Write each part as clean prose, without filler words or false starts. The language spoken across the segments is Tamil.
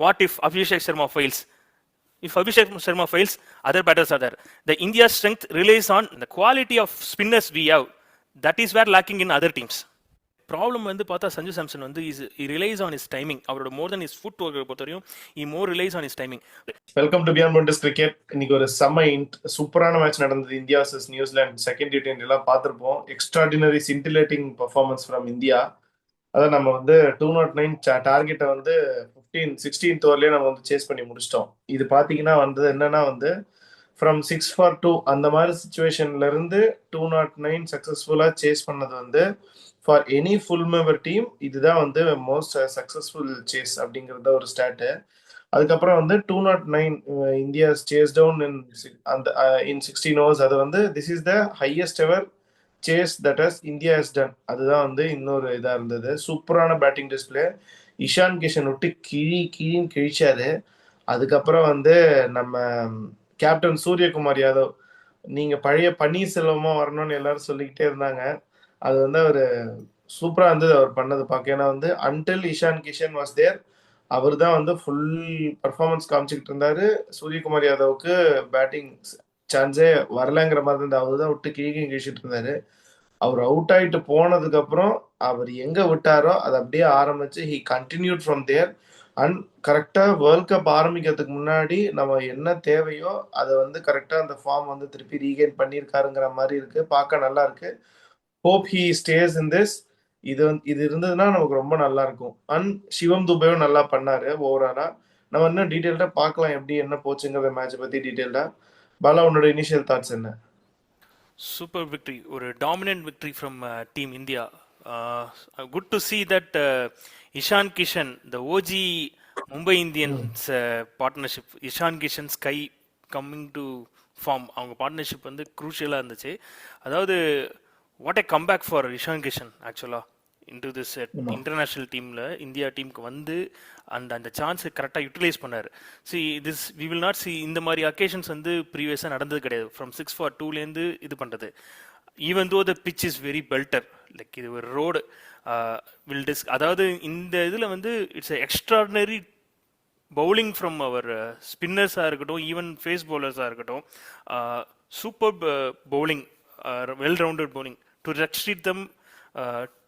What if Abhishek Sharma fails? If Abhishek Sharma fails, other batters are there. The India's strength relies on the quality of spinners we have. That is where lacking in other teams. Problem வந்து பார்த்தா சஞ்சு சாம்சன் வந்து ரிலைஸ் ஆன் இஸ் டைமிங். அவரோட மோர் தென் இஸ் ஃபுட் ஒர்க்கை பொறுத்தவரையும் more relies on his timing. Welcome to beyond boundaries cricket. இன்னைக்கு ஒரு சூப்பரான மேட்ச் நடந்தது. India versus New Zealand second T20 எல்லாம் பார்த்துருப்போம். Extraordinary scintillating performance from India. அதான் நம்ம வந்து 209 டார்கெட்டை வந்து 16th ஓவர்லேயே நம்ம வந்து சேஸ் பண்ணி முடிச்சிட்டோம். இது பார்த்தீங்கன்னா வந்து என்னன்னா வந்து ஃப்ரம் 6 for 2 அந்த மாதிரி சுச்சுவேஷன்ல இருந்து 209 சக்சஸ்ஃபுல்லாக சேஸ் பண்ணது வந்து for any full member team இதுதான் வந்து மோஸ்ட் சக்சஸ்ஃபுல் சேஸ் அப்படிங்கிறத ஒரு ஸ்டாட்டு. அதுக்கப்புறம் வந்து 209 India chase down in 16 overs. அது வந்து this is the highest ever chase that has India has done. அதுதான் வந்து இன்னொரு இதாக இருந்தது. சூப்பரான பேட்டிங் டிஸ்பிளே. இஷான் கிஷன் விட்டு கிழின்னு கிழிச்சாரு. அதுக்கப்புறம் வந்து நம்ம கேப்டன் சூரியகுமார் யாதவ், நீங்க பழைய பன்னீர்செல்வமா வரணும்னு எல்லாரும் சொல்லிக்கிட்டே இருந்தாங்க. அது வந்து அவர் சூப்பரா இருந்தது அவர் பண்ணது பார்க்க. ஏன்னா வந்து until Ishan Kishan was there அவர் தான் வந்து ஃபுல் பர்ஃபார்மன்ஸ் காமிச்சுக்கிட்டு இருந்தாரு. சூரியகுமார் யாதவுக்கு பேட்டிங் சான்ஸே வரலங்கிற மாதிரி இருந்தா அவர் தான் விட்டு கிழிச்சிட்டு இருந்தாரு. அவர் அவுட் ஆயிட்டு போனதுக்கு அப்புறம் அவர் எங்க விட்டாரோ அதை அப்படியே ஆரம்பிச்சு he continued from there. And கரெக்டா வேர்ல்ட் கப் ஆரம்பிக்கிறதுக்கு முன்னாடி நம்ம என்ன தேவையோ அதை வந்து கரெக்டா அந்த ஃபார்ம் வந்து திருப்பி ரீகெயின் பண்ணியிருக்காருங்கிற மாதிரி இருக்கு. பார்க்க நல்லா இருக்கு. Hope he stay in this. இது இருந்ததுன்னா நமக்கு ரொம்ப நல்லா இருக்கும். அண்ட் சிவம் துபேவும் நல்லா பண்ணாரு ஓவராலா. நம்ம இன்னும் டீட்டெயில்டா பார்க்கலாம் எப்படி என்ன போச்சுங்கிற மேட்சை பத்தி டீட்டெயில்டா. பாலா, உன்னோட இனிஷியல் தாட்ஸ் என்ன? சூப்பர் விக்டரி, ஒரு dominant victory from team India. Good to see that Ishan Kishan, the OG Mumbai Indians partnership, Ishan Kishan SKY coming to form, அவங்க பார்ட்னர்ஷிப் வந்து க்ரூஷியலாக இருந்துச்சு. அதாவது what a comeback for Ishan Kishan ஆக்சுவலாக இன்டு திஸ் இன்டர்நேஷ்னல் டீமில் இந்தியா டீமுக்கு வந்து அந்த சான்ஸை கரெக்டாக யூட்டிலைஸ் பண்ணார். வி வில் நாட் சி இந்த மாதிரி அக்கேஷன்ஸ் வந்து ப்ரீவியஸாக நடந்தது கிடையாது. ஃப்ரம் 6 for 2லேருந்து இது பண்ணுறது. Even though the pitch is very belter, like இது ஒரு ரோடு அதாவது இந்த இதில் வந்து it's extraordinary bowling from our ஸ்பின்னர்ஸாக இருக்கட்டும், ஈவன் ஃபேஸ் பவுலர்ஸாக இருக்கட்டும். Super bowling, well rounded bowling to restrict them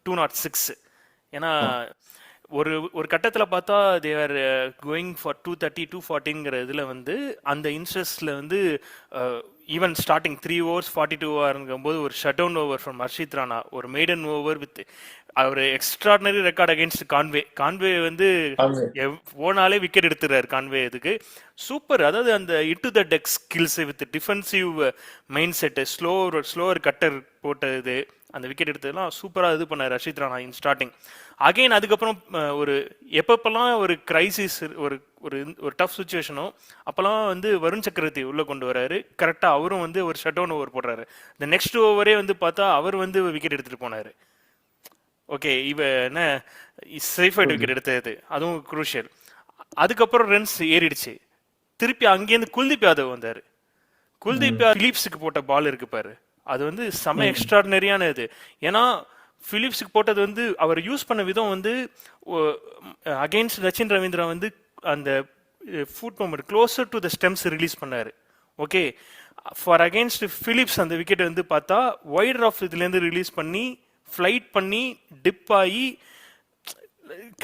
206. ஏன்னா ஒரு கட்டத்தில் பார்த்தா தேர் கோயிங் ஃபார் 230 240ங்கிற இதில் வந்து அந்த இன்ட்ரெஸ்டில் வந்து ஈவன் ஸ்டார்டிங் 3 overs 42 இருக்கும்போது ஒரு shut down over from Harshit Rana, ஒரு maiden over with his extraordinary record against Conway வந்து போனாலே விக்கெட் எடுத்துறாரு கான்வே. இதுக்கு சூப்பர். அதாவது அந்த hit the deck skills with defensive mind set, slower cutter போட்டது, அந்த விக்கெட் எடுத்ததுலாம் சூப்பராக இது பண்ணார் Harshit Rana in starting. Again அதுக்கப்புறம் ஒரு எப்பப்பெல்லாம் ஒரு கிரைசிஸ், ஒரு ஒரு டஃப் சுச்சுவேஷனோ அப்போல்லாம் வந்து வருண் சக்கரவர்த்தி உள்ளே கொண்டு வராரு. கரெக்டாக அவரும் வந்து ஒரு ஷட் டவுன் ஓவர் போடுறாரு. இந்த நெக்ஸ்ட் ஓவரே வந்து பார்த்தா அவர் வந்து விக்கெட் எடுத்துகிட்டு போனார். ஓகே, என்ன சேஃபைட் விக்கெட் எடுத்தது, அதுவும் குரூஷியல். அதுக்கப்புறம் ரன்ஸ் ஏறிடுச்சு. திருப்பி அங்கேருந்து குல்தீப் யாதவ் வந்தார். குல்தீப் பிலிப்ஸுக்கு போட்ட பால் இருக்கு பாரு, அது வந்து செம எக்ஸ்ட்ராடினரியான இது. ஏன்னா பிலிப்ஸுக்கு போட்டது வந்து அவர் யூஸ் பண்ண விதம் வந்து அகெயின்ஸ்ட் ரச்சின் ரவீந்திரா வந்து அந்த foot movement closer to the stumps release பண்ணார். ஓகே, ஃபார் அகெயின்ஸ்ட் பிலிப்ஸ் அந்த விக்கெட் வந்து பார்த்தா வைடர் ஆஃப் இதுலேருந்து ரிலீஸ் பண்ணி ஃப்ளைட் பண்ணி டிப் ஆகி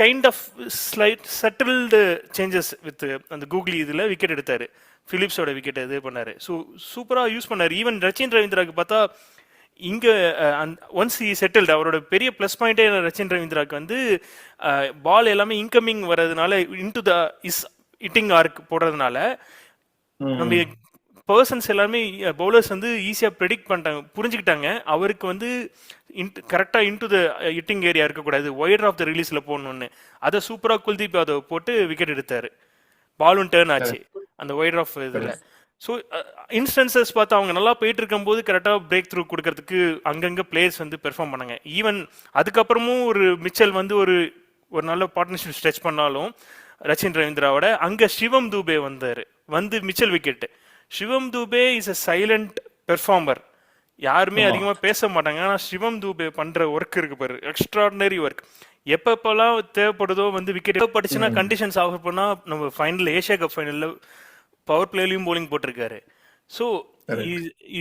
kind of slight settled changes with அந்த கூகுளி இதில் விக்கெட் எடுத்தார். பிலிப்ஸோட விக்கெட் இது பண்ணார். ஸோ சூப்பராக யூஸ் பண்ணார். ஈவன் ரச்சின் ரவீந்திராவுக்கு பார்த்தா இங்கே ஒன்ஸ் ஹி செட்டில்டு, அவரோட பெரிய ப்ளஸ் பாயிண்டே ரச்சின் ரவீந்திராவுக்கு வந்து பால் எல்லாமே இன்கமிங் வர்றதுனால இன்டு த ஹிட்டிங் ஆர்க் போடுறதுனால நம்ம பர்சன்ஸ் எல்லாருமே பவுலர்ஸ் வந்து ஈஸியாக ப்ரெடிக்ட் பண்ணிட்டாங்க, புரிஞ்சுக்கிட்டாங்க. அவருக்கு வந்து கரெக்டாக இன்டு த ஹிட்டிங் ஏரியா இருக்கக்கூடாது, ஒய்டர் ஆஃப் த ரிலீஸில் போடணுன்னு. அதை சூப்பராக குல்தீப் யாதவ் போட்டு விக்கெட் எடுத்தார். பாலும் டேர்ன் ஆச்சு அந்த ஒய்டர் ஆஃப் இதில். ஸோ இன்ஸ்டன்சஸ் பார்த்து அவங்க நல்லா போயிட்டு இருக்கும்போது கரெக்டாக பிரேக் த்ரூ கொடுக்கறதுக்கு அங்கங்கே பிளேயர்ஸ் வந்து பெர்ஃபார்ம் பண்ணாங்க. ஈவன் அதுக்கப்புறமும் ஒரு மிச்சல் வந்து ஒரு நல்ல பார்ட்னர்ஷிப் ஸ்ட்ரெச் பண்ணாலும் ரச்சின் ரவீந்திராவோட அங்கே சிவம் தூபே வந்தார், வந்து Mitchell wicket. Shivam Dube is a silent performer, யாருமே அதிகமாக பேச மாட்டாங்க. ஆனால் சிவம் தூபே பண்ணுற ஒர்க் இருக்கு பாரு, எக்ஸ்ட்ராடினரி ஒர்க். எப்பப்பெல்லாம் தேவைப்படுதோ வந்து விக்கெட் தேவைப்பட்டுச்சுன்னா கண்டிஷன்ஸ் ஆஃபர் பண்ணா நம்ம ஃபைனல் ஏஷியா கப் ஃபைனல்ல பவர் பிளேலையும் bowling போட்டிருக்காரு. So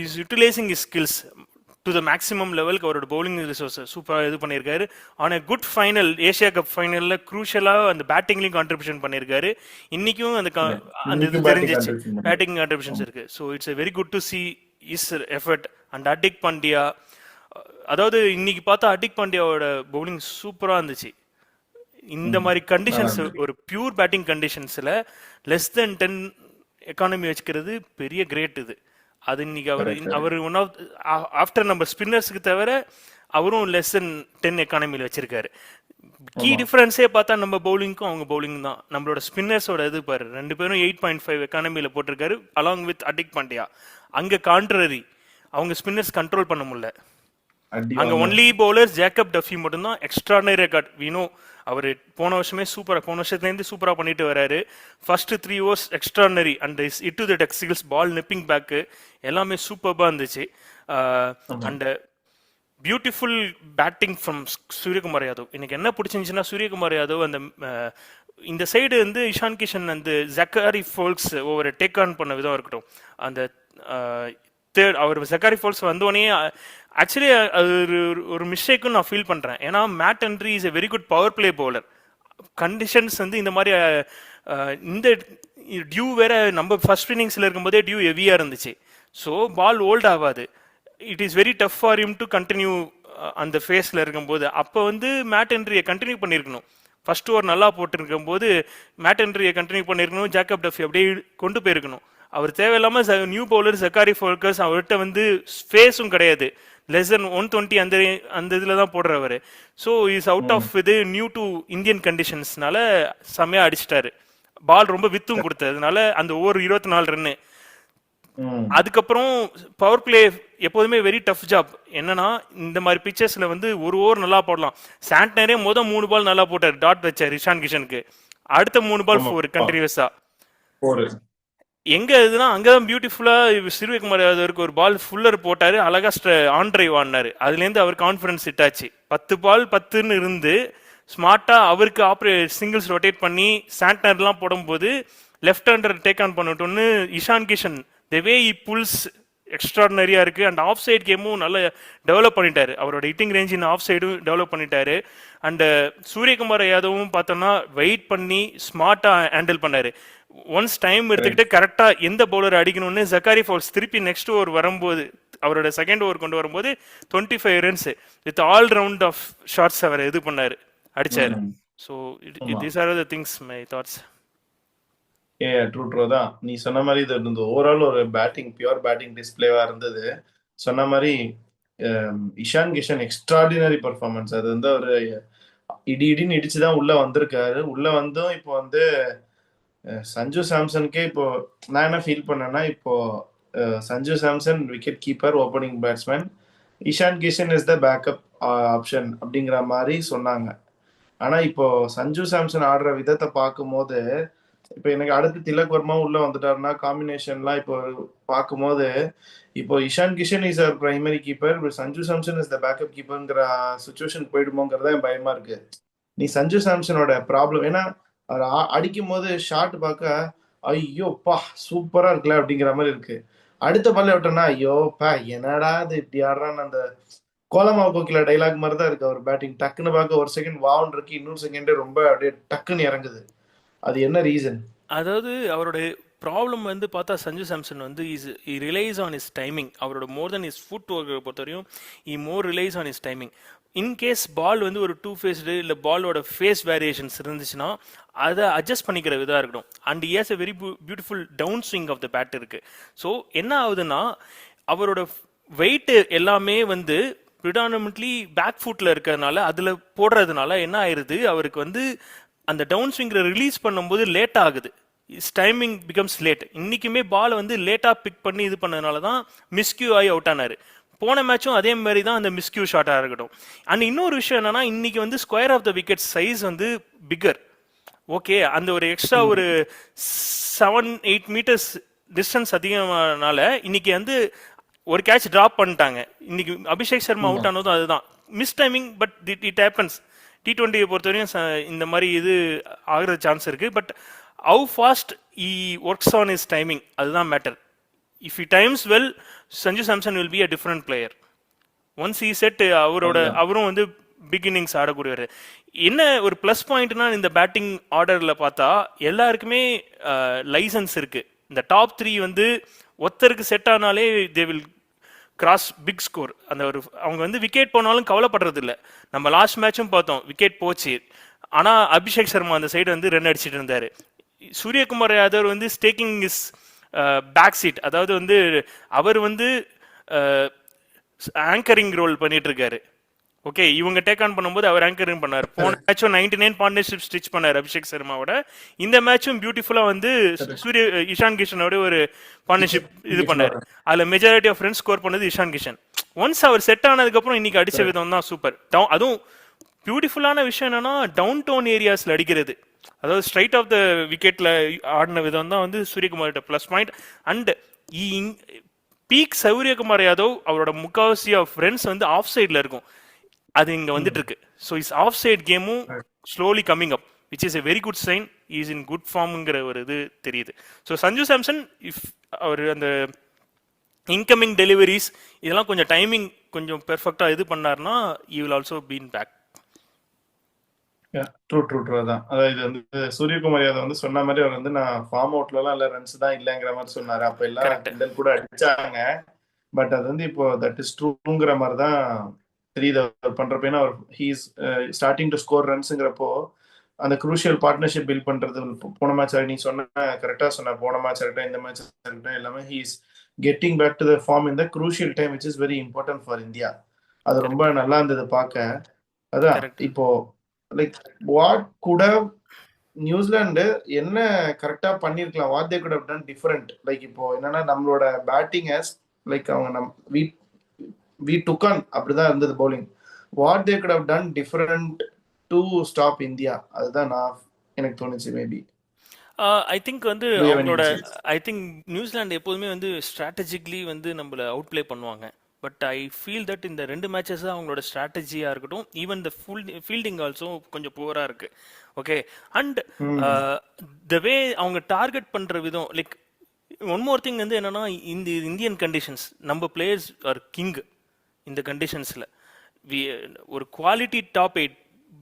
his utilising his skills to the maximum லெவலுக்கு அவரோட பவுலிங் ரிசோர்ஸை சூப்பராக இது பண்ணியிருக்காரு. On a good final Asia cup ஃபைனலில் க்ரூஷலாக அந்த பேட்டிங்லையும் கான்ட்ரிபியூஷன் பண்ணியிருக்காரு. இன்னைக்கும் அந்த இது தெரிஞ்சிச்சு, பேட்டிங் கான்ட்ரிபியூஷன்ஸ் இருக்கு. So it's a very good to see his effort. And Hardik Pandya, அதாவது இன்னைக்கு பார்த்தா ஹர்திக் பாண்டியாவோட பவுலிங் சூப்பராக இருந்துச்சு. இந்த மாதிரி கண்டிஷன்ஸ், ஒரு பியூர் பேட்டிங் கண்டிஷன்ஸில் லெஸ் தென் 10 எக்கானமி வச்சுக்கிறது பெரிய கிரேட். அது இன்னைக்கு அவர் ஒன் ஆஃப் ஆஃப்டர் நம்ம ஸ்பின்னர்ஸுக்கு தவிர அவரும் லெஸ் தென் 10 எக்கானமியில் வச்சிருக்காரு. கீ டிஃபரன்ஸே பார்த்தா நம்ம பவுலிங்க்கும் அவங்க பவுலிங் தான். நம்மளோட ஸ்பின்னர்ஸோட இது பாரு, 2 பேரும் 8.5 எக்கானமியில் போட்டிருக்காரு அலாங் வித் ஹர்திக் பாண்டியா. அங்கே கான்ட்ரரி, அவங்க ஸ்பின்னர்ஸ் கண்ட்ரோல் பண்ண முடியல. அங்கே ஒன்லி பவுலர் ஜேக்கப் டஃபி மட்டும்தான் எக்ஸ்ட்ராடனரி ரெக்கார்ட். வீணோ அவர் போன வருஷத்துலேருந்து சூப்பராக பண்ணிட்டு வராரு. First 3 overs extraordinary and hit to the டெக்ஸிகல்ஸ் பால் நிப்பிங் பேக்கு எல்லாமே சூப்பராக இருந்துச்சு. And beautiful batting from Suryakumar Yadav. எனக்கு என்ன பிடிச்சிருந்துச்சுன்னா சூரியகுமார் யாதவ் அந்த இந்த சைடு வந்து இஷான் கிஷன் அந்த ஜக்காரி ஃபோல்க்ஸ் ஒவ்வொரு டேக் ஆன் பண்ண விதம் இருக்கட்டும், அந்த தேர்ட் அவர் ஜக்காரி ஃபோல்ஸ் வந்தோடனே ஆக்சுவலி அது ஒரு மிஸ்டேக்குன்னு நான் ஃபீல் பண்ணுறேன். ஏன்னா mat Henry is a very good power play bowler. Conditions வந்து இந்த மாதிரி இந்த டியூ வேற நம்ம ஃபர்ஸ்ட் இன்னிங்ஸில் இருக்கும்போதே டியூ ஹெவியாக இருந்துச்சு. ஸோ பால் ஓல்ட் ஆகாது. It is very tough for him to continue அந்த ஃபேஸில் இருக்கும்போது. அப்போ வந்து மேட் ஹென்ரியை கண்டினியூ பண்ணியிருக்கணும். ஃபர்ஸ்ட் ஓவர் நல்லா போட்டிருக்கும் போது மேட் ஹென்ரியை கண்டினியூ பண்ணியிருக்கணும், ஜேக்கப் டஃபி அப்படியே கொண்டு போயிருக்கணும். அவர் தேவையில்லாமல் நியூ பவுலர் ஜக்காரி ஃபோல்கஸ் அவர்கிட்ட வந்து ஸ்பேஸும் கிடையாது, லெஸ் தென் 120 அந்த இதில் தான் போடுறவர். ஸோ இஸ் அவுட் ஆஃப் இது நியூ டு இந்தியன் கண்டிஷன்ஸ்னால செம்மையாக அடிச்சிட்டாரு. பால் ரொம்ப வித்தும் கொடுத்ததுனால அந்த ஓவர் 24 ரன்னு. அதுக்கப்புறம் பவர் பிளே எப்போதுமே வெரி டஃப் ஜாப். என்னன்னா இந்த மாதிரி பிக்சர்ஸ்ல வந்து ஒரு ஓவர் நல்லா போடலாம். சாண்ட்னரே 3 பால் நல்லா போட்டார், டாட் வச்சார் இஷான் கிஷனுக்கு. அடுத்த 3 பால் 4 கண்டினியூஸா. எங்க இதுனா அங்கதான் பியூட்டிஃபுல்லா சூரியகுமார் யாதவருக்கு ஒரு பால் ஃபுல்லர் போட்டாரு, அழகா ஆன் டிரைவ் ஆடினாரு. அதுலேருந்து அவர் கான்ஃபிடன்ஸ் இட்டாச்சு. 10 பால் 10ன்னு இருந்து ஸ்மார்ட்டா அவருக்கு சிங்கிள்ஸ் ரொட்டேட் பண்ணி சாண்ட்னர்லாம் போடும்போது லெஃப்ட் ஹேண்டர் டேக் ஆன் பண்ணட்டும்னு Ishan Kishan the way he pulls எக்ஸ்ட்ராடனரியா இருக்கு. அண்ட் ஆஃப் சைட் கேமும் நல்லா டெவலப் பண்ணிட்டாரு. அவரோட ஹிட்டிங் ரேஞ்சின் ஆஃப் சைடும் டெவலப் பண்ணிட்டாரு. அண்ட் சூரியகுமார் யாதவும் பார்த்தோம்னா வெயிட் பண்ணி ஸ்மார்ட்டா ஹேண்டில் பண்ணாரு. ஒன்ஸ் டைம் எடுத்துக்கிட்டு கரெக்டா எந்த பவுலர் அடிக்கணும்னு ஜக்காரி ஃபோல்ஸ் திருப்பி நெக்ஸ்ட் ஓவர் வரும்போது, அவரோட செகண்ட் ஓவர் கொண்டு வரும்போது 25 runs with all round of shots அவர் இது பண்ணாரு, அடிச்சாரு. So these are the things my thoughts. True தான் நீ சொன்ன மாதிரி. இது இருந்தது ஓவரால் ஒரு பியூர் பேட்டிங் டிஸ்பிளேவா இருந்தது. சொன்ன மாதிரி இஷான் கிஷன் எக்ஸ்ட்ராடினரி பர்ஃபார்மன்ஸ். அது வந்து ஒரு இடின்னு இடிச்சுதான் உள்ள வந்திருக்காரு. உள்ள வந்தும் இப்போ வந்து சஞ்சு சாம்சனுக்கே இப்போ நான் என்ன ஃபீல் பண்ணேன்னா, இப்போ Sanju Samson wicket keeper, opening batsman, Ishan Kishan is the backup option அப்படிங்கிற மாதிரி சொன்னாங்க. ஆனா இப்போ சஞ்சு சாம்சன் ஆடுற விதத்தை பார்க்கும்போது, இப்போ எனக்கு அடுத்து திலக் வர்மா உள்ள வந்துட்டாருன்னா காம்பினேஷன்லாம் இப்போ பார்க்கும்போது, இப்போ Ishan Kishan is our primary keeper, Sanju Samson is the backup கீப்பர்ங்கிற சுச்சுவேஷன் போயிடுமோங்கிறதா என் பயமா இருக்கு. நீ சஞ்சு சாம்சனோட ப்ராப்ளம் ஏன்னா அவர் அடிக்கும் போது ஷாட் பார்க்க ஐயோ பா சூப்பரா இருக்குல்ல அப்படிங்கிற மாதிரி இருக்கு. அடுத்த பால்ல விட்டோம்னா ஐயோ பா என்னடா இது இப்படி ஆடுறான்னு அந்த கோலமா கோக்கில டைலாக் மாதிரி தான் இருக்கு அவர் பேட்டிங். டக்குன்னு பார்க்க ஒரு செகண்ட் வாவுன்னு இருக்கு, இன்னொரு செகண்டே ரொம்ப அப்படியே டக்குன்னு இறங்குது. அது என்ன ரீசன்? அதாவது அவரோட ப்ராப்ளம் வந்து பார்த்தா சஞ்சு சாம்சன் வந்து ரிலைஸ் ஆன் இஸ் டைமிங். அவரோட மோர் தென் இஸ் ஃபுட் ஒர்க்கை பொறுத்தவரையும் more relies on his timing. In case ball வந்து ஒரு 2 ஃபேஸ்டு இல்லை பாலோட ஃபேஸ் வேரியேஷன்ஸ் இருந்துச்சுன்னா அதை அட்ஜஸ்ட் பண்ணிக்கிற விதம் இருக்கணும். And years a very beautiful down swing of the bat இருக்கு. ஸோ என்ன ஆகுதுன்னா அவரோட வெயிட் எல்லாமே வந்து ப்ரிடானமெண்ட்லி பேக் ஃபுட்டில் இருக்கிறதுனால அதில் போடுறதுனால என்ன ஆயிடுது, அவருக்கு வந்து அந்த டவுன் ஸ்விங்கில் ரிலீஸ் பண்ணும்போது லேட் ஆகுது. Timing becomes late. இன்னைக்குமே பால் வந்து லேட்டாக பிக் பண்ணி இது பண்ணதுனால தான் மிஸ்கியூ ஆகி அவுட் ஆனார். போன மேட்சும் அதே மாதிரி தான் அந்த மிஸ்கியூ ஷாட்டாக இருக்கட்டும். அண்ட் இன்னொரு விஷயம் என்னன்னா, இன்னைக்கு வந்து square of the wicket side வந்து பிக்கர். ஓகே, அந்த ஒரு எக்ஸ்ட்ரா ஒரு 7-8 மீட்டர்ஸ் டிஸ்டன்ஸ் அதிகமானால இன்னைக்கு வந்து ஒரு கேட்ச் டிராப் பண்ணிட்டாங்க. இன்னைக்கு அபிஷேக் சர்மா அவுட் ஆனதும் அதுதான் miss timing. But it happens. T20 பொறுத்தவரையும் இந்த மாதிரி இது ஆகிற சான்ஸ் இருக்கு. But how fast he works on his timing, அதுதான் matter. If he times well, Sanju Samson will be a different player. Once he set, அவரும் வந்து பிகினிங்ஸ் ஆடக்கூடியவர். என்ன ஒரு ப்ளஸ் பாயிண்ட்னா இந்த பேட்டிங் ஆர்டரில் பார்த்தா எல்லாருக்குமே லைசன்ஸ் இருக்கு. இந்த டாப் 3 வந்து ஒருத்தருக்கு செட் ஆனாலே they will cross big score. அந்த ஒரு அவங்க வந்து விக்கெட் போனாலும் கவலைப்படுறது இல்லை. நம்ம லாஸ்ட் மேட்சும் பார்த்தோம், விக்கெட் போச்சு, ஆனால் அபிஷேக் சர்மா அந்த சைடு வந்து ரன் அடிச்சிட்டு இருந்தாரு. சூரியகுமார் யாதவ் வந்து ஸ்டேக்கிங் இஸ் பேக் சீட், அதாவது வந்து அவர் வந்து ஆங்கரிங் ரோல் பண்ணிட்டு இருக்காரு. ஓகே, இவங்க டேக் ஆன் பண்ணும்போது அவர் ஆங்கரிங் பண்ணார். போன மேட்சும் 99 பார்ட்னர்ஷிப் ஸ்டிச் பண்ணார் அபிஷேக் சர்மாவோட. இந்த மேட்சும் பியூட்டிஃபுல்லா வந்து இஷான் கிஷனோட ஒரு பார்ட்னர்ஷிப் இது பண்ணார். அதுல மெஜாரிட்டி ஆஃப் ரன்ஸ் ஸ்கோர் பண்ணது இஷான் கிஷன். ஒன்ஸ் அவர் செட் ஆனதுக்கு அப்புறம் இன்னைக்கு அடிச்ச விதம் தான் சூப்பர். அதுவும் பியூட்டிஃபுல்லான விஷயம் என்னன்னா டவுன் டவுன் ஏரியாஸ்ல அடிக்கிறது, அதாவது ஸ்ட்ரைட் ஆஃப் த விக்கெட்ல ஆடின விதம் தான் வந்து சூரியகுமார்கிட்ட plus point. And peak Suryakumar Yadav அவரோட முக்காவாசி ஆஃப் ரன்ஸ் வந்து ஆஃப் சைட்ல இருக்கும், அது இங்க வந்துட்டு இருக்கு. ஸோ இஸ் ஆஃப் சைட் கேமும் slowly coming up, which is a very good sign. Is in good ஃபார்ம்ங்கிற ஒரு இது தெரியுது. ஸோ சஞ்சு சாம்சன் இஃப் அவர் அந்த இன்கமிங் டெலிவரிஸ் இதெல்லாம் கொஞ்சம் டைமிங் கொஞ்சம் பெர்ஃபெக்டா இது பண்ணார்னா you will also been back. True அதான். அதாவது இது வந்து சூரியகுமார் யாதவ் வந்து சொன்ன மாதிரி அவர் வந்து நான் ஃபார்ம் அவுட்லாம் இல்ல ரன்ஸ் தான் இல்லைங்கிற மாதிரி சொன்னாரு. அப்ப எல்லாம் கிண்டல் கூட அடிச்சாங்க. பட் அது வந்து இப்போ தட் இஸ் ட்ரூங்கிற மாதிரி தான் தெரியுது அவர் பண்றப்ப. அவர் ஹீஸ் ஸ்டார்டிங் டு ஸ்கோர் ரன்ஸ்ங்கிறப்போ அந்த குரூஷியல் பார்ட்னர்ஷிப் பில்ட் பண்றது போன மேட்ச் நீ சொன்ன கரெக்டா சொன்ன, போன மேட்ச் இருக்கட்டும் இந்த மேட்ச் இருக்கட்டும் எல்லாமே he's getting back to the form in the crucial time which is very important for India. அது ரொம்ப நல்லா இருந்தது பார்க்க. அதான் இப்போ like what could have New Zealand என்ன கரெக்டா பண்ணிருக்கலாம், what they could have done different. Like இப்போ என்னன்னா நம்மளோட பேட்டிங் லைக் அவங்க we took on அப்படிதான் இருந்தது bowling. what they could have done different to stop India, அதுதான் எனக்கு தோணுச்சு. மேபி ஐ திங்க் வந்து அவங்களோட ஐ திங்க் நியூசிலாந்து எப்போதுமே வந்து ஸ்ட்ராட்டஜிக்கலி வந்து நம்மள அவுட் பிளே பண்ணுவாங்க. பட் ஐ ஃபீல் தட் இந்த 2 மேட்சஸ் அவங்களோட ஸ்ட்ராட்டஜியாக இருக்கட்டும், ஈவன் த ஃபீல்டிங் ஆல்சோ கொஞ்சம் புவராக இருக்கு. ஓகே, அண்ட் த வே அவங்க டார்கெட் பண்ணுற விதம், லைக் ஒன் மோர் திங் வந்து என்னன்னா, இந்த இந்தியன் கண்டிஷன்ஸ் நம்ம பிளேயர்ஸ் ஆர் கிங். இந்த கண்டிஷன்ஸில் ஒரு குவாலிட்டி டாப் 8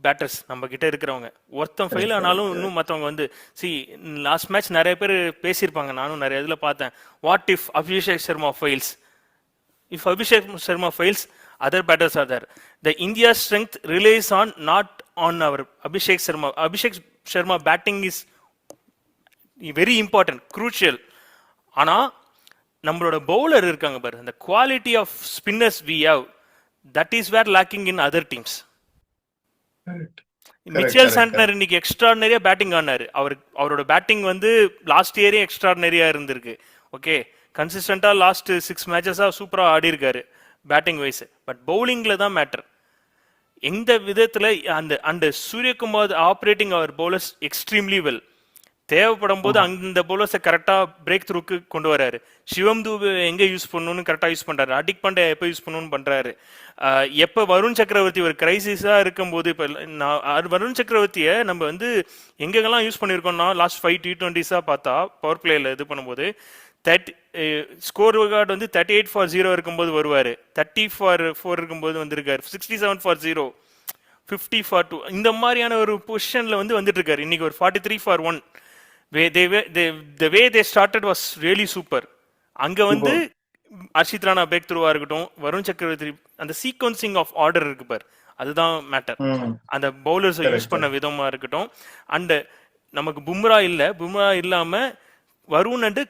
பேட்டர்ஸ் நம்ம கிட்ட இருக்கிறவங்க, ஒருத்தன் ஃபெயில் ஆனாலும் இன்னும் மற்றவங்க வந்து லாஸ்ட் மேட்ச் நிறைய பேர் பேசியிருப்பாங்க, நானும் நிறைய இதில் பார்த்தேன். What if Abhishek Sharma fails? If Abhishek Sharma fails, other batters are there. The India's strength relies not on our Abhishek Sharma. Abhishek Sharma batting is very important, crucial. ஆனா நம்மளோட பவுலர் இருக்காங்க பாரு, அந்த quality of spinners we have, that is where lacking in other teams. Mitchell Santner இன்னைக்கு எக்ஸ்ட்ராடினரியா பேட்டிங் ஆனாரு. அவரோட பேட்டிங் வந்து லாஸ்ட் இயரே எக்ஸ்ட்ராடினரியா இருந்திருக்கு. ஓகே, கன்சிஸ்டண்டா லாஸ்ட் 6 மேட்சஸா சூப்பரா ஆடி இருக்காரு பேட்டிங் வைஸ். பட் பவுலிங்ல தான் மேட்டர். எந்த விதத்துல அந்த சூரியகுமார் ஆப்ரேட்டிங் அவர் பவுலர்ஸ் எக்ஸ்ட்ரீம்லி வெல். தேவைப்படும் போது அந்த பவுலர்ஸை கரெக்டா பிரேக் த்ரூக்கு கொண்டு வராரு. சிவம் தூபே எங்க யூஸ் பண்ணணும்னு கரெக்டா யூஸ் பண்றாரு. அடிக் பாண்டே எப்ப யூஸ் பண்ணணும்னு பண்றாரு. எப்ப வருண் சக்கரவர்த்தி ஒரு கிரைசிஸா இருக்கும்போது, இப்ப வருண் சக்கரவர்த்தியை நம்ம வந்து எங்கெல்லாம் யூஸ் பண்ணிருக்கோம்னா லாஸ்ட் 5 T20s பார்த்தா பவர் பிளேல இது பண்ணும்போது ஸ்கோர் கார்டு வந்து 38 for 0 இருக்கும்போது வருவாரு, 30 for 4 இருக்கும்போது வந்திருக்காரு, 67 for 0, 50 for 2, இந்த மாதிரியான ஒரு பொசிஷன்ல வந்து வந்துட்டு இருக்காரு. இன்னைக்கு ஒரு 43 for 1. the way they started was really super. அங்க வந்து அர்ஷித் ராணா பிரேக் த்ரூவா இருக்கட்டும், வருண் சக்கரவர்த்தி அந்த சீக்வன்சிங் ஆஃப் ஆர்டர் இருக்கு பார், அதுதான் மேட்டர். அந்த பவுலர்ஸ் யூஸ் பண்ண விதமா இருக்கட்டும். அண்ட் நமக்கு பும்ரா இல்லாம வருண் அண்ட்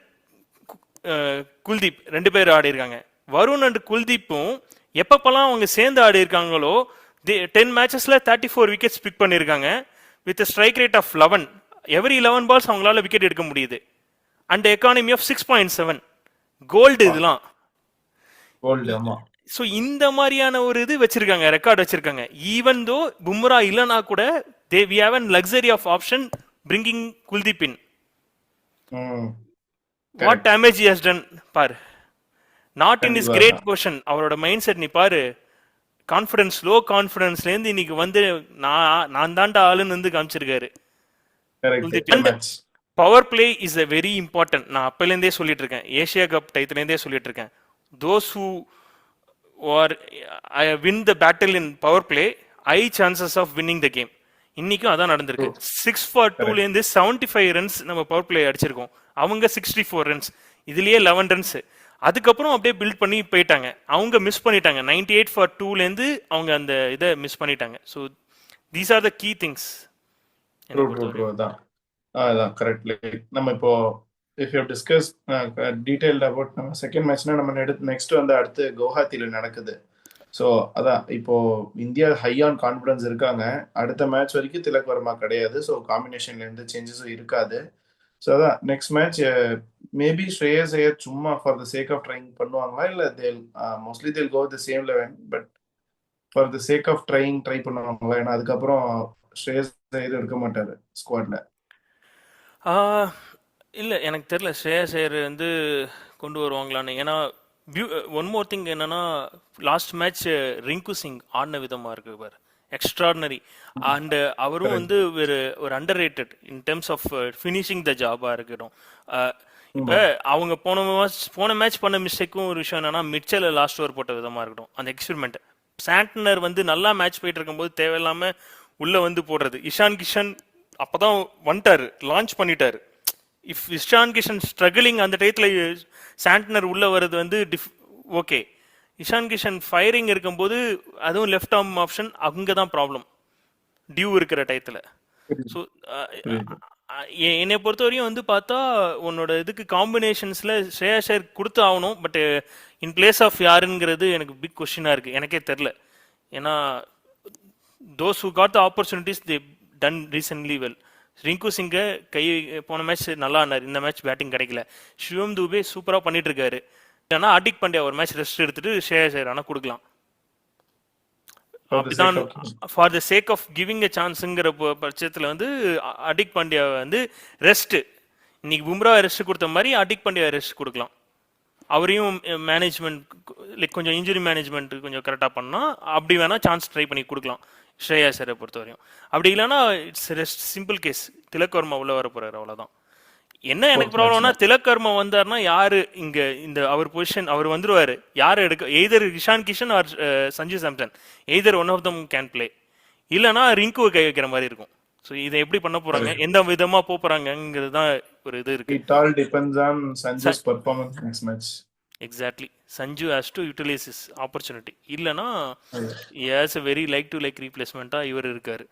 குல்தீப் 2 பேர் ஆடி இருக்காங்க. வருண் அண்ட் குல்தீப்பும் எப்பப்பெல்லாம் அவங்க சேர்ந்து ஆடி இருக்காங்களோ 10 மேட்சஸ்ல 34 விக்கெட்ஸ் பிக் பண்ணிருக்காங்க with strike rate of 11. Every 11 balls அவங்களால விக்கெட் எடுக்க முடியுது. And economy of 6.7 gold. இதெல்லாம் ஸோ இந்த மாதிரியான ஒரு இது வச்சிருக்காங்க, ரெக்கார்ட் வச்சிருக்காங்க. ஈவன் தோ பும்ரா இல்லைனா கூட we have a luxury of option bringing Kuldeep in. What damage he has done பாரு. Not in his great position. அவரோட மைண்ட் செட் நீ பாரு, கான்ஃபிடன்ஸ் லோ கான்ஃபிடன்ஸ்லேருந்து இன்னைக்கு வந்து நான் தாண்டா ஆளுன்னு வந்து காமிச்சிருக்காரு. Correct and match. Power play is a very important. நான் அப்போலேருந்தே சொல்லிட்டு இருக்கேன், ஏஷியா கப் டைத்துலேருந்தே சொல்லிட்டு இருக்கேன். Those who are win the battle in power play high chances of winning the game. இன்னைக்கும் அதான் நடந்திருக்கு. 6 for 2லேருந்து 75 ரன்ஸ் நம்ம பவர் பிளே அடிச்சிருக்கோம், அவங்க 64 ரன்ஸ், இதுலயே 11 ரன்ஸ். அதுக்கப்புறம் அப்படியே பில்ட் பண்ணி போயிட்டாங்க. அவங்க மிஸ் பண்ணிட்டாங்க 98 for 2லேருந்து அவங்க அந்த இதை மிஸ் பண்ணிட்டாங்க. So these are the key things. True true true அதான் அதான் கரெக்ட்லி. நம்ம இப்போ if you discuss detailed about நம்ம செகண்ட் மேட்ச்னா நம்ம நெக்ஸ்ட் வந்து அடுத்து குவஹாத்தியில நடக்குது. ஸோ அதான் இப்போ இந்தியா ஹை ஆன் கான்ஃபிடன்ஸ் இருக்காங்க. அடுத்த மேட்ச் வரைக்கும் திலக் வர்மா கிடையாது. ஸோ காம்பினேஷன்ல எந்த சேஞ்சஸும் இருக்காது. ஸோ அதான் next match maybe Shreyas Iyer சும்மா for the sake of trying பண்ணுவாங்களா, இல்லை they'll mostly they'll go the same eleven, but for the sake of try பண்ணுவாங்களா? ஏன்னா அதுக்கப்புறம் ஸ்ரேயஸ் ஐயர் இருக்க மாட்டாரு ஸ்குவாட்ல. இல்லை எனக்கு தெரியல ஸ்ரேயஸ் ஐயர் வந்து கொண்டு வருவாங்களான்னு. ஏன்னா ஒன் மோர் திங் என்னன்னா, லாஸ்ட் மேட்ச் ரிங்கு சிங் ஆடின விதமாக இருக்கு பாரு, எக்ஸ்ட்ராடினரி. அண்ட் அவரும் வந்து ஒரு underrated in terms of finishing the ஜாபாக இருக்கட்டும். இப்போ அவங்க போன மேட்ச் பண்ண மிஸ்டேக்கும் ஒரு விஷயம் என்னன்னா, மிட்சல் லாஸ்ட் ஓவர் போட்ட விதமாக இருக்கட்டும், அந்த எக்ஸ்பெரிமெண்ட். சாண்டனர் வந்து நல்லா மேட்ச் போயிட்டு இருக்கும்போது தேவையில்லாம உள்ள வந்து போடுறது. இஷான் கிஷன் அப்பதான் வந்துட்டாரு, லான்ச் பண்ணிட்டாரு. இஃப் இஷான் கிஷன் ஸ்ட்ரகிளிங் அந்த டயத்தில் சாண்டனர் உள்ள வர்றது வந்து ஓகே. இஷான் கிஷன் ஃபயரிங் இருக்கும்போது அதுவும் லெஃப்ட் ஆர்ம் ஆப்ஷன், அங்கே தான் ப்ராப்ளம் டியூ இருக்கிற டயத்தில். ஸோ என்னை பொறுத்தவரையும் வந்து பார்த்தா உன்னோட இதுக்கு காம்பினேஷன்ஸில் ஸ்ரேயாஸ் ஐயர் கொடுத்து ஆகணும். பட் இன் பிளேஸ் ஆஃப் யாருங்கிறது எனக்கு பிக் கொஸ்டினாக இருக்குது, எனக்கே தெரில. ஏன்னா those who got the opportunities they done recently well. Rinku சிங்கை போன மேட்ச் நல்லா ஆனார், இந்த மேட்ச் பேட்டிங் கிடைக்கல. சிவம் தூபே சூப்பராக பண்ணிட்டு இருக்காரு. ஆனால் ஹார்திக் பாண்டியா ஒரு மேட்ச் ரெஸ்ட் எடுத்துட்டு ஸ்ரேயாஸ் ஐயர் ஆனால் கொடுக்கலாம். அப்படிதான் for the sake of giving a சான்ஸுங்கிற பட்சத்தில் வந்து ஹார்திக் பாண்டியா வந்து ரெஸ்ட், இன்னைக்கு பும்ரா ரெஸ்ட் கொடுத்த மாதிரி ஹார்திக் பாண்டியா ரெஸ்ட் கொடுக்கலாம். அவரையும் மேனேஜ்மெண்ட் லைக் கொஞ்சம் இன்ஜுரி மேனேஜ்மெண்ட் கொஞ்சம் கரெக்டாக பண்ணால் அப்படி வேணால் சான்ஸ் ட்ரை பண்ணி கொடுக்கலாம் ஸ்ரேயாஸ் ஐயரை பொறுத்தவரையும். அப்படி இல்லைன்னா it's rest, simple case, Tilak Varma உள்ள வர போறாரு, அவ்வளோதான். என்ன எனக்கு ப்ராப்ளம்னா, திலக் வர்மா வந்தாருன்னா யாரு இங்க இந்த அவர் பொசிஷன் அவர் வந்துருவாரு, யாரை எடுக்க? Either Ishan Kishan or Sanju Samson, either one of them can play, இல்லைன்னா ரிங்குவை கை வைக்கிற மாதிரி இருக்கும். ஸோ இதை எப்படி பண்ண போறாங்க, எந்த விதமா போறாங்கிறது தான் ஒரு இது இருக்கு. It all depends on Sanju's performance next match. Exactly, Sanju has to utilise his opportunity. இல்லைன்னா has a very like to like ரீப்ளேஸ்மெண்ட்டாக இவர் இருக்காரு,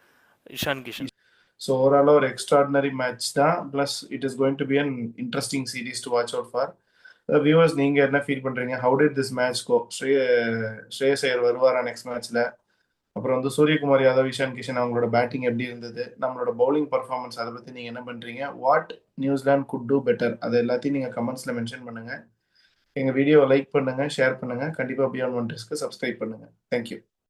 இஷான் கிஷன். ஸோ ஓவரால் ஒரு எக்ஸ்ட்ராடினரி மேட்ச் தான். Plus it is going to be an interesting series to watch out for. Viewers, நீங்கள் என்ன ஃபீல் பண்ணுறீங்க? How did this match go? Shreyas Iyer வருவாரா நெக்ஸ்ட் மேட்ச்சில்? அப்புறம் வந்து சூரியகுமார் யாதவ், இஷான் கிஷன் அவங்களோட பேட்டிங் எப்படி இருந்தது? நம்மளோட பவுலிங் பர்ஃபார்மன்ஸ், அதை பற்றி நீங்கள் என்ன பண்ணுறீங்க? What New Zealand good do better? அதை எல்லாத்தையும் நீங்கள் கமெண்ட்ஸில் மென்ஷன் பண்ணுங்கள். எங்கள் வீடியோவை லைக் பண்ணுங்கள், ஷேர் பண்ணுங்கள். கண்டிப்பாக பியாண்ட் ஒன் டிஸ்க்கு சப்ஸ்கிரைப் பண்ணுங்கள். தேங்க்யூ.